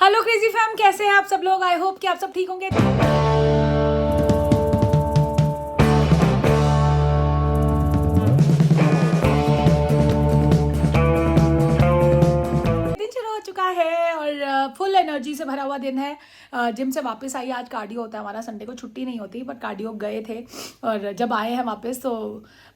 Hello crazy fam, कैसे हैं आप सब लोग। आई होप कि आप सब ठीक होंगे। दिन शुरू हो चुका है और फुल एनर्जी से भरा हुआ दिन है। जिम से वापस आई, आज कार्डियो होता है हमारा, संडे को छुट्टी नहीं होती, बट कार्डियो गए थे और जब आए हैं वापस तो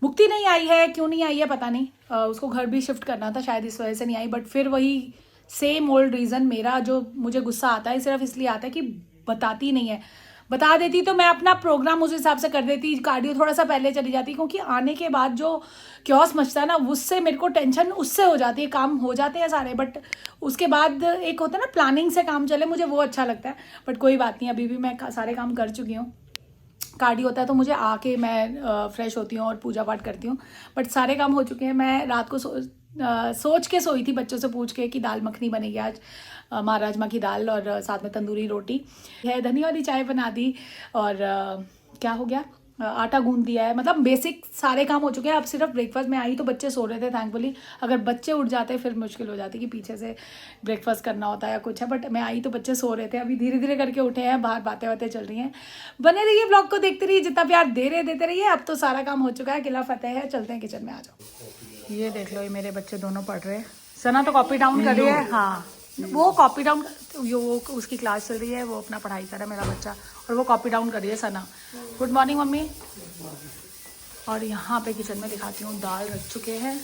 मुक्ति नहीं आई है। क्यों नहीं आई है पता नहीं, उसको घर भी शिफ्ट करना था, शायद इस वजह से नहीं आई। बट फिर वही सेम ओल्ड रीज़न, मेरा जो मुझे गुस्सा आता है सिर्फ इसलिए आता है कि बताती नहीं है। बता देती तो मैं अपना प्रोग्राम उस हिसाब से कर देती, कार्डियो थोड़ा सा पहले चली जाती, क्योंकि आने के बाद जो क्योस मचता है ना, उससे मेरे को टेंशन उससे हो जाती है। काम हो जाते हैं सारे, बट उसके बाद एक होता है ना प्लानिंग से काम चले, मुझे वो अच्छा लगता है। बट कोई बात नहीं, अभी भी मैं सारे काम कर चुकी हूँ। कार्डियो होता है तो मुझे आके मैं फ्रेश होती हूँ और पूजा पाठ करती हूँ, बट सारे काम हो चुके हैं। मैं रात को सोच के सोई थी, बच्चों से पूछ के कि दाल मखनी बनेगी आज, माँ राजमा की दाल और साथ में तंदूरी रोटी है। धनी वाली चाय बना दी और क्या हो गया, आटा गूंद दिया है। मतलब बेसिक सारे काम हो चुके हैं। अब सिर्फ ब्रेकफास्ट में आई तो बच्चे सो रहे थे थैंकफुली। अगर बच्चे उठ जाते फिर मुश्किल हो जाती कि पीछे से ब्रेकफास्ट करना होता है या कुछ है, बट मैं आई तो बच्चे सो रहे थे। अभी धीरे धीरे करके उठे हैं, बाहर बातें बातें चल रही हैं। बने रहिए, ब्लॉग को देखते रहिए, जितना प्यार दे रहे देते रहिए। अब तो सारा काम हो चुका है, किला फतेह है। चलते हैं किचन में, आ जाओ। ये देख लो, ये मेरे बच्चे दोनों पढ़ रहे हैं। सना तो कॉपी डाउन कर रही है, हाँ वो कॉपी डाउन, वो उसकी क्लास चल रही है, वो अपना पढ़ाई कर रहा है मेरा बच्चा, और वो कॉपी डाउन कर रही है सना। Good morning mummy. और यहाँ पे किचन में दिखाती हूँ, दाल रख चुके हैं,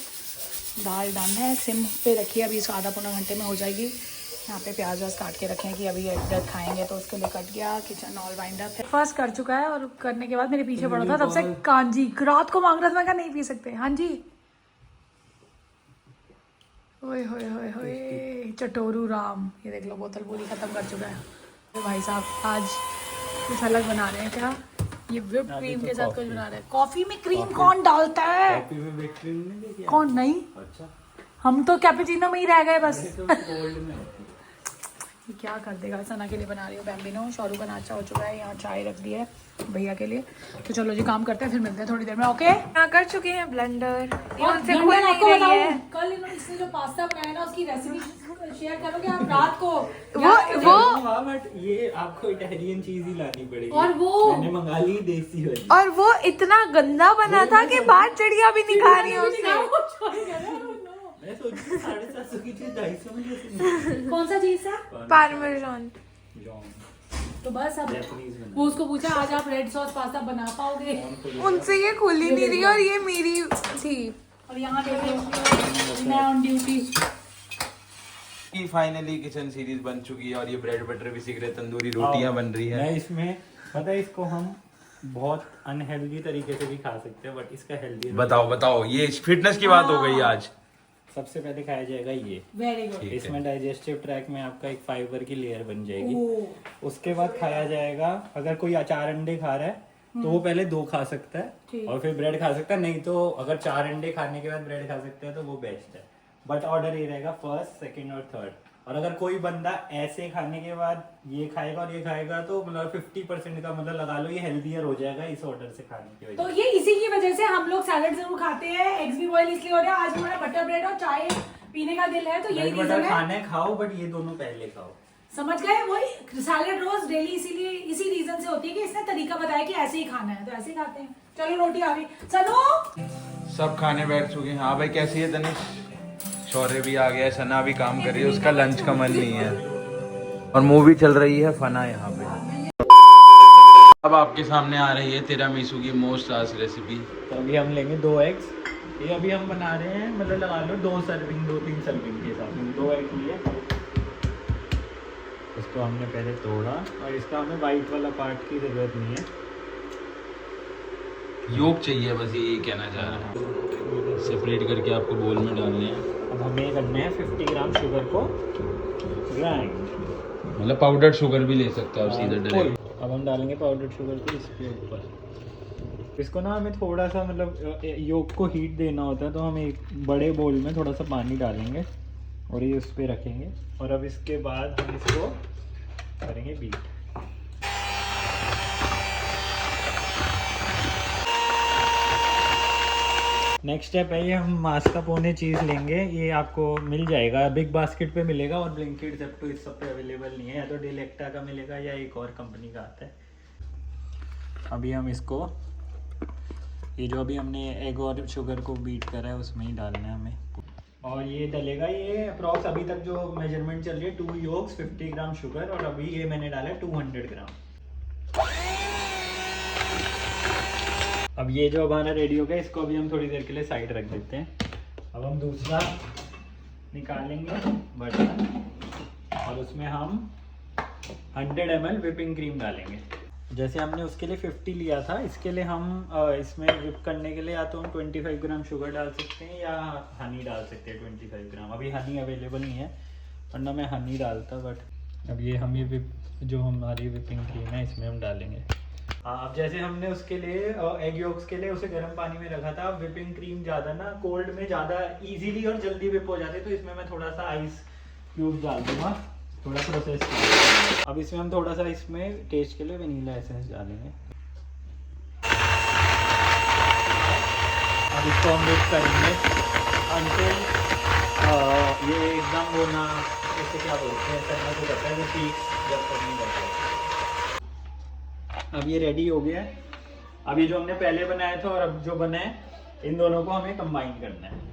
दाल डन है, सिम पे रखी है, अभी इसको आधा पौना घंटे में हो जाएगी। यहाँ पे प्याज व्याज काट के रखे हैं कि अभी एग खाएंगे तो उसके लिए कट गया। किचन ऑल वाइंड अप है, फर्स्ट कर चुका है। और करने के बाद मेरे पीछे पड़ा था तब से कांजी, रात को मांग रहा था, मैं कहा नहीं पी सकते। हाँ जी, ओए होए होए होए, चटोरू राम। ये देख लो, बोतल पूरी खत्म कर चुका है। तो भाई साहब आज कुछ अलग बना रहे हैं। क्या ये व्हिप क्रीम के साथ कुछ बना रहे हैं? कॉफी में क्रीम कौन डालता है? कॉफी में व्हिप क्रीम नहीं देखी? कौन नहीं? अच्छा, हम तो कैपेचिनो में ही रह गए बस। तो कोल्ड में ये क्या कर देगा। सना के लिए बना रही हूँ बैम्बिनो। शौरू का नाश्ता हो चुका है, यहाँ चाय रख दी है भैया के लिए। तो चलो जी काम करते हैं, फिर मिलते हैं थोड़ी देर में। ओके, यहाँ कर चुके हैं ब्लेंडर, और से खुल नहीं आपको रही बताऊं, है। कल इन्होंने इसने जो पास्ता बनाया ना, उसकी रेसिपी शेयर करोगे आप रात को? वो हाँ, बट ये आपको इटालियन चीज ही लानी पड़ेगी। और वो मैंने मंगा ली देसी वाली। और वो इतना गंदा बना था कि बाहर चिड़िया भी नहीं खा रही है उससे। मैं सोच रही थी 750 की चीज 250 में कैसे मिली? कौन सा चीज था? पार्मेजान। तो बस अब Japanese बना। वो उसको पूछा आज आप रेड सॉस पास्ता बना पाओगे? उनसे ये खुल ही नहीं रही और ये मेरी थी। और यहाँ देख लो, मैं on duty. Finally kitchen series बन चुकी है और ये ब्रेड बटर भी सीख रहे, तंदूरी रोटियां बन रही है। मैं इसमें पता है, इसको हम बहुत अनहेल्दी तरीके से भी खा सकते हैं, बट इसका हेल्दी। बताओ बताओ, ये फिटनेस की बात हो गई आज। सबसे पहले खाया जाएगा ये। Very good. ठीक है। इसमें डाइजेस्टिव ट्रैक में आपका एक फाइबर की लेयर बन जाएगी। ओ, उसके बाद खाया जाएगा, अगर कोई 4 अंडे खा रहा है तो वो पहले 2 खा सकता है ठीक। और फिर ब्रेड खा सकता है। नहीं तो अगर 4 अंडे खाने के बाद ब्रेड खा सकते हैं तो वो बेस्ट है। बट ऑर्डर ये रहेगा फर्स्ट, सेकंड और थर्ड। और अगर कोई बंदा ऐसे खाने के बाद ये खाएगा और ये खाएगा तो मतलब 50% का मतलब लगा लो ये हेल्दियर हो जाएगा इस ऑर्डर से खाने की वजह तो ये इसी की वजह से हम लोग सैलड जरूर खाते हैं, एग्स भी बॉयल इसलिए हो रहा है। आज हमारा बटर ब्रेड और चाय पीने का दिल है, तो यही से। रीजन बटर है। खाना है खाओ, बट ये दोनों पहले खाओ। समझ गए? वही सैलड रोज डेली इसीलिए इसी रीजन से होती है कि इसने तरीका बताया कि ऐसे ही खाना है, तो ऐसे ही खाते हैं। चलो रोटी आ गई, चलो सब खाने बैठ चुके हैं। हाँ भाई, कैसी है तनिष? शौर्य भी आ गया है, सना भी काम कर रही है, उसका लंच का मन नहीं है। और मूवी चल रही है फना यहाँ पे। अब आपके सामने आ रही है तिरामिसू की मोस्ट लास्ट रेसिपी। तो अभी हम लेंगे 2 एग्स। ये अभी हम बना रहे हैं, मतलब लगा लो 2 सर्विंग 2-3 सर्विंग के हिसाब से 2 एग लिए। इसको हमने पहले तोड़ा और इसका हमें वाइट वाला पार्ट की जरूरत नहीं है, योग चाहिए, बस ये कहना चाह रहा है। सेपरेट करके आपको बोल में डालने हैं। अब हमें ये करना है 50 ग्राम शुगर को ग्राइंड, मतलब पाउडर शुगर भी ले सकते हो आप सीधा डायरेक्ट। अब हम डालेंगे पाउडर शुगर को इसके ऊपर। इसको ना हमें थोड़ा सा मतलब योग को हीट देना होता है, तो हम एक बड़े बोल में थोड़ा सा पानी डालेंगे और ये उस पर रखेंगे। और अब इसके बाद हम इसको करेंगे बीट। नेक्स्ट स्टेप है ये, हम मास्कापोने चीज़ लेंगे। ये आपको मिल जाएगा, बिग बास्केट पे मिलेगा और ब्लिंकिट ज़ेप्टो इस सब पे अवेलेबल नहीं है। या तो डिलेक्टा का मिलेगा या एक और कंपनी का आता है। अभी हम इसको, ये जो अभी हमने एग और शुगर को बीट करा है उसमें ही डालना है हमें। और ये डलेगा, ये अप्रॉक्स अभी तक जो मेजरमेंट चल रही है 2 योग्स 50 ग्राम शुगर, और अभी ये मैंने डाला है 200 ग्राम। अब ये जो हमारा रेडी हो गया, इसको अभी हम थोड़ी देर के लिए साइड रख देते हैं। अब हम दूसरा निकालेंगे बर्तन और उसमें हम 100 ml विपिंग क्रीम डालेंगे। जैसे हमने उसके लिए 50 लिया था, इसके लिए हम इसमें विप करने के लिए या तो हम 25 ग्राम शुगर डाल सकते हैं या हनी डाल सकते हैं 25 ग्राम। अभी हनी अवेलेबल नहीं है, वरना मैं हनी डालता। बट अब ये हम ये जो हमारी विपिंग क्रीम है इसमें हम डालेंगे। अब जैसे हमने उसके लिए एग योक्स के लिए उसे गर्म पानी में रखा था, विपिंग क्रीम ज़्यादा ना कोल्ड में ज़्यादा इजीली और जल्दी विप हो जाती है, तो इसमें मैं थोड़ा सा आइस क्यूब डाल दूँगा, थोड़ा प्रोसेस। अब इसमें हम थोड़ा सा इसमें टेस्ट के लिए वनीला एसेंस डालेंगे। अब इसको हम विप करेंगे अंटिल ये एकदम वो ना, इसे क्या बोलते हैं, करना तो करता है वो पीक जब तक नहीं करता। अब ये रेडी हो गया है। अब ये जो हमने पहले बनाया था और अब जो बना है, इन दोनों को हमें कंबाइन करना है।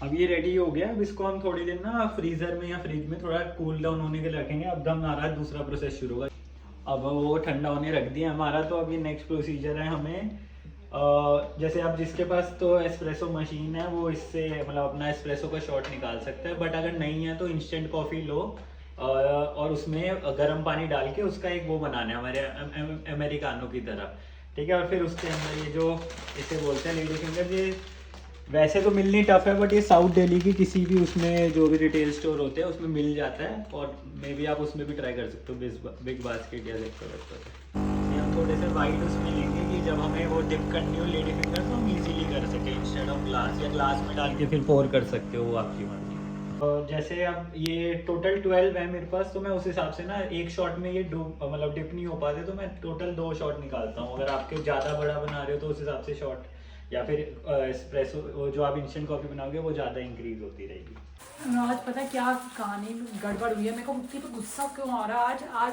अब ये रेडी हो गया। अब इसको हम थोड़ी देर ना फ्रीजर में या फ्रिज में थोड़ा कूल डाउन होने के लिए रखेंगे। अब हमारा दूसरा प्रोसेस शुरू होगा। अब वो ठंडा होने रख दिया हमारा, तो अब ये नेक्स्ट प्रोसीजर है हमें जैसे आप जिसके पास तो एस्प्रेसो मशीन है वो इससे मतलब अपना एस्प्रेसो का शॉट निकाल सकता है, बट अगर नहीं है तो इंस्टेंट कॉफ़ी लो और उसमें गर्म पानी डाल के उसका एक वो बनाना है हमारे अमेरिकानो की तरह, ठीक है। और फिर उसके अंदर ये जो इसे बोलते हैं लेडी फिंगर, ये वैसे तो मिलनी टफ है, बट ये साउथ दिल्ली की किसी भी उसमें जो भी रिटेल स्टोर होते हैं उसमें मिल जाता है, और मे भी आप उसमें भी ट्राई कर सकते हो, बिग बास्केट या ज़ेप्टो। हम थोड़े से वाइट उसमें लेंगे कि जब हमें वो डिप करनी हो लेडी फिंगर तो हम इजीली कर सकें, इंस्टेड ऑफ ग्लास, या ग्लास में डाल के फिर पोर कर सकते हो, वो आपकी मर्जी। और जैसे अब ये टोटल 12 है मेरे पास, तो मैं उस हिसाब से ना एक शॉट में ये मतलब डिप नहीं हो पाते, तो मैं टोटल 2 शॉट निकालता हूँ। अगर आपके ज़्यादा बड़ा बना रहे हो तो उस हिसाब से शॉट, या फिर एस्प्रेसो जो आप इंस्टेंट कॉफ़ी बनाओगे वो ज़्यादा इंक्रीज होती रहेगी। आज पता है क्या कहानी गड़बड़ हुई है, मेरे को मुक्ति पे गुस्सा क्यों आ रहा है आज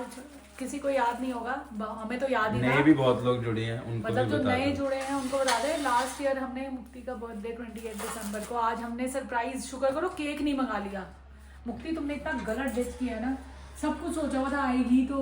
किसी को याद नहीं होगा, हमें तो याद ही नए भी बहुत लोग जुड़े हैं, उनको मतलब भी जो बता नए दो। जुड़े हैं उनको बता दें। लास्ट ईयर हमने मुक्ति का बर्थडे 28 दिसंबर को, आज हमने सरप्राइज, शुक्र करो केक नहीं मंगा लिया। मुक्ति तुमने इतना गलत डिच किया ना, सब कुछ सोचा हुआ था आएगी तो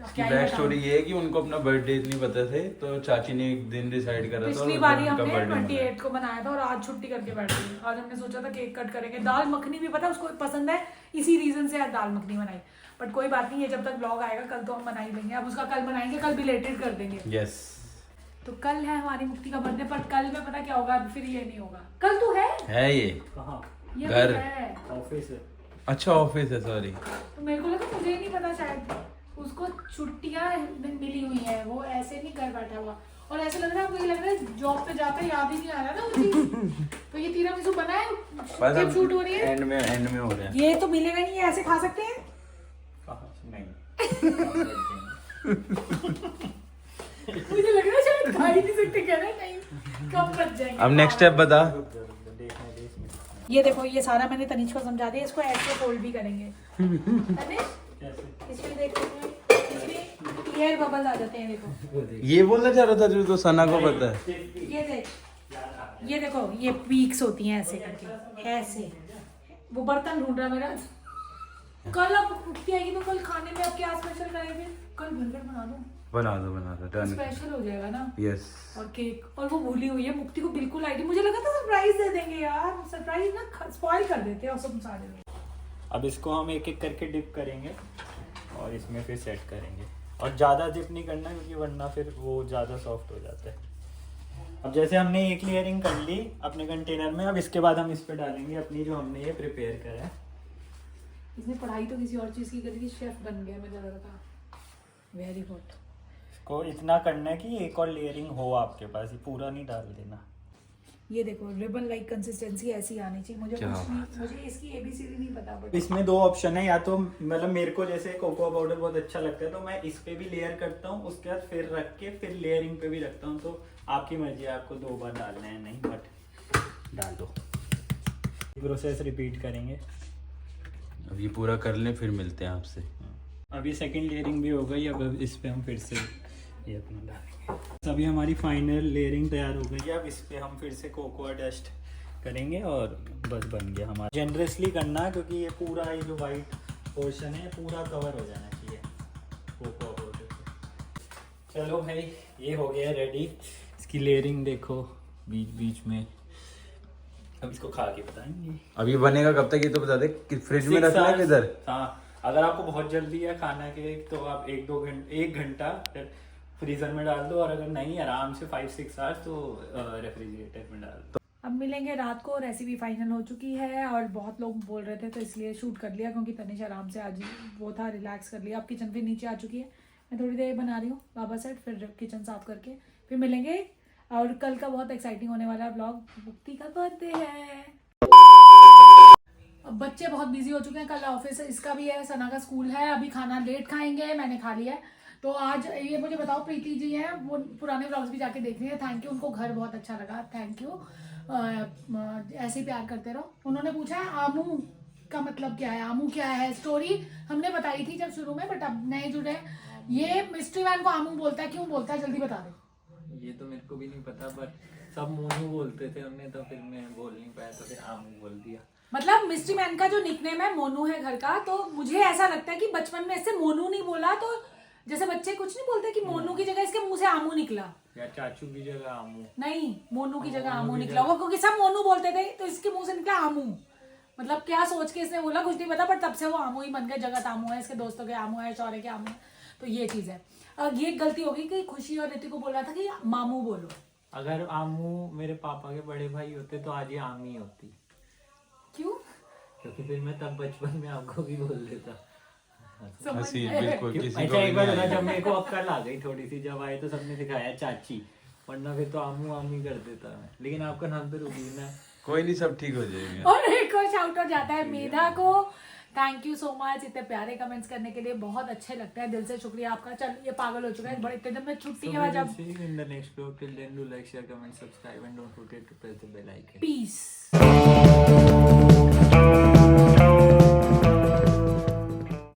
क्या ही बैक बताऊं। स्टोरी ये है कि उनको अपना बर्थडे नहीं पता थे, तो चाची ने एक दिन डिसाइड करा था, पिछली और बारी उनका हमने birthday मनाया। 28 को बनाया था और आज छुट्टी करके बैठ गई। आज हमने सोचा था केक कट करेंगे, दाल मखनी भी पता उसको पसंद है, इसी रीजन से आज दाल मखनी बनाई। बट कोई बात नहीं, ये जब तक ब्लॉग आएगा कल तो हम बना ही लेंगे। अब उसका कल बनाएंगे, कल बिलेटेड कर देंगे। यस, तो कल है हमारी मुक्ति का बर्थडे, पर कल में पता क्या होगा, फिर ये नहीं होगा। कल तो है ये कहाँ? ये घर। तो है। ऑफिस है। अच्छा ऑफिस है, सॉरी। तो मेरे को लगा, मुझे ही नहीं पता, शायद उसको छुट्टियां मिली हुई है, वो ऐसे नहीं कर बैठा हुआ। और ऐसे लग रहा है, मुझे लग रहा है जॉब पे जाकर याद ही नहीं आ रहा ना मुझे। तो ये तीरामिसू बना है, जब शूट हो रही है, एंड में हो रहा है। ये तो मिलेगा नहीं, ये ऐसे खा सकते हैं। कहाँ से? नहीं मुझे लग रहा है शायद खा ही नहीं सकते, कह रहे हैं, नहीं कम बच जाएंगे। अब नेक्स्ट स्टेप बता। ये देखो, ये सारा मैंने तनिष्क को समझा दिया, इसको ऐसे फोल्ड भी करेंगे। तनिष्क इसमें देखो, इसमें एयर बबल आ जाते हैं, देखो ये बोलना चाह रहा था जो तो सना को पता है। ये देख, ये देखो, ये पीक्स होती हैं ऐसे करके, ऐसे। वो बर्तन ढूंढ रहा मेरा। कल अब मुक्ति आएगी तो कल खाने में आप क्या स्पेशल करेंगे? कल बर्गर बना दो डन। स्पेशल हो जाएगा ना। यस। और केक, और वो भूली हुई है, मुक्ति को बिल्कुल आईडी, मुझे लगा था सरप्राइज दे देंगे यार, सरप्राइज ना स्पॉइल कर देते हैं और सब सारे लोग। अब इसको हम एक एक करके डिप करेंगे और इसमें फिर सेट करेंगे, और ज़्यादा डिप नहीं करना क्योंकि वरना फिर वो ज़्यादा सॉफ्ट हो जाता है। अब जैसे हमने एक लेयरिंग कर ली अपने कंटेनर में, अब इसके बाद हम इस पे डालेंगे अपनी जो हमने ये प्रिपेयर करा है। इसने पढ़ाई तो किसी और चीज़ की करी, शेफ बन गया मुझे लगा। Very good. इसको इतना करना है कि एक और लेयरिंग हो आपके पास, ये पूरा नहीं डाल देना। ये देखो रिबन लाइक कंसिस्टेंसी ऐसी आनी चाहिए। मुझे कुछ नहीं, मुझे इसकी ABCD नहीं पता बट इसमें दो ऑप्शन है, या तो मतलब मेरे को जैसे कोकोआ पाउडर बहुत अच्छा लगता है तो मैं इस पे भी लेयर करता हूँ, उसके बाद फिर रख के फिर लेयरिंग पे भी रखता हूँ। तो आपकी मर्जी है, आपको 2 बार डालना है नहीं, बट डाल दो। प्रोसेस रिपीट करेंगे। अब ये पूरा कर लें फिर मिलते हैं आपसे। अब ये सेकेंड लेयरिंग भी हो गई, अब इस पे हम फिर से ये अपना डालेंगे। अभी हमारी फाइनल लेयरिंग तैयार हो गई है। अब इस पे हम फिर से कोकोआ डस्ट करेंगे और बस बन गया हमारा। जनरसली करना क्योंकि ये पूरा ये जो वाइट पोर्शन है पूरा कवर हो जाना चाहिए कोकोआ पाउडर से। चलो भाई ये हो गया रेडी। इसकी लेयरिंग देखो बीच बीच में। अब इसको खा के बताएंगे। अब ये बनेगा कब तक ये तो बता दे कि फ्रिज में 6 रखना है hours। किधर? हाँ, अगर आपको बहुत जल्दी है खाना के तो आप 1 घंटा फ्रीजर में डाल दो, और अगर नहीं आराम से 5-6 आवर्स तो रेफ्रिजरेटर में डाल दो। अब मिलेंगे रात को। रेसिपी फाइनल हो चुकी है और बहुत लोग बोल रहे थे तो इसलिए शूट कर लिया, क्योंकि तनिष आराम से आज वो था, रिलैक्स कर लिया। अब किचन फिर नीचे आ चुकी है, मैं थोड़ी देर बना रही हूँ बाबा सेट, फिर किचन साफ करके फिर मिलेंगे। और कल का बहुत एक्साइटिंग होने वाला है ब्लॉग, मुक्ति का बर्थडे है। अब बच्चे बहुत बिजी हो चुके हैं, कल ऑफिस इसका भी है, सना का स्कूल है। अभी खाना लेट खाएंगे, मैंने खा लिया है। तो आज ये मुझे बताओ, प्रीति जी हैं वो पुराने व्लॉग्स भी जाके देख रही है। थैंक यू, उनको घर बहुत अच्छा लगा, थैंक यू। ऐसे ही प्यार करते रहो। उन्होंने पूछा आमू का मतलब क्या है, आमू क्या है। स्टोरी हमने बताई थी जब शुरू में, बट अब नए जुड़े। ये मिस्ट्री मैन को आमू बोलता है, क्यों बोलता है जल्दी बता दे। ये तो मेरे को भी नहीं पता, बट सब मोनू बोलते थे उन्हें, तो फिर मैं बोल नहीं पाया तो फिर आमू बोल दिया। मतलब मिस्ट्री मैन का जो निकनेम है मोनू है घर का, तो मुझे ऐसा लगता है कि बचपन में इससे मोनू नहीं बोला, तो जैसे बच्चे कुछ नहीं बोलते कि मोनू की जगह इसके मुंह से आमू निकला, या चाचू की जगह आमू। नहीं मोनू की जगह आमू निकला। वो क्योंकि सब मोनू बोलते थे तो इसके मुंह से निकला आमू। मतलब क्या सोच के इसने बोला कुछ नहीं पता, पर तब से वो आमू ही बन गया। जगत आमू है, इसके दोस्तों के आमू है, शौर्य के आमू है, तो ये चीज है। ये गलती होगी कि खुशी और ऋतिक को बोल रहा था कि मामू बोलो। अगर आमू मेरे पापा के बड़े भाई होते तो आज ये आमी होती, क्यों? क्योंकि फिर मैं तब बचपन में आपको भी बोल देता। हंसी बिल्कुल किसी को अच्छा भी एक बार नहीं होता आई। जब मेरे को अक्कल आ गई थोड़ी सी, जब आए तो सबने सिखाया चाची, वरना फिर तो आमू आमी कर देता मैं। लेकिन आपका नाम तो रुबीना है। कोई नहीं, सब ठीक हो जाएगा। और एक और शाउट आउट जाता है मेधा को। थैंक यू सो मच, इतने प्यारे कमेंट्स करने के लिए, बहुत अच्छे लगता है, दिल से शुक्रिया आपका। चल ये पागल हो चुका है, बड़े इतने दिन में छुट्टी है जब। See you in the next vlog. Till then, do like, share, comment, subscribe, and don't forget to press the bell icon. Piece.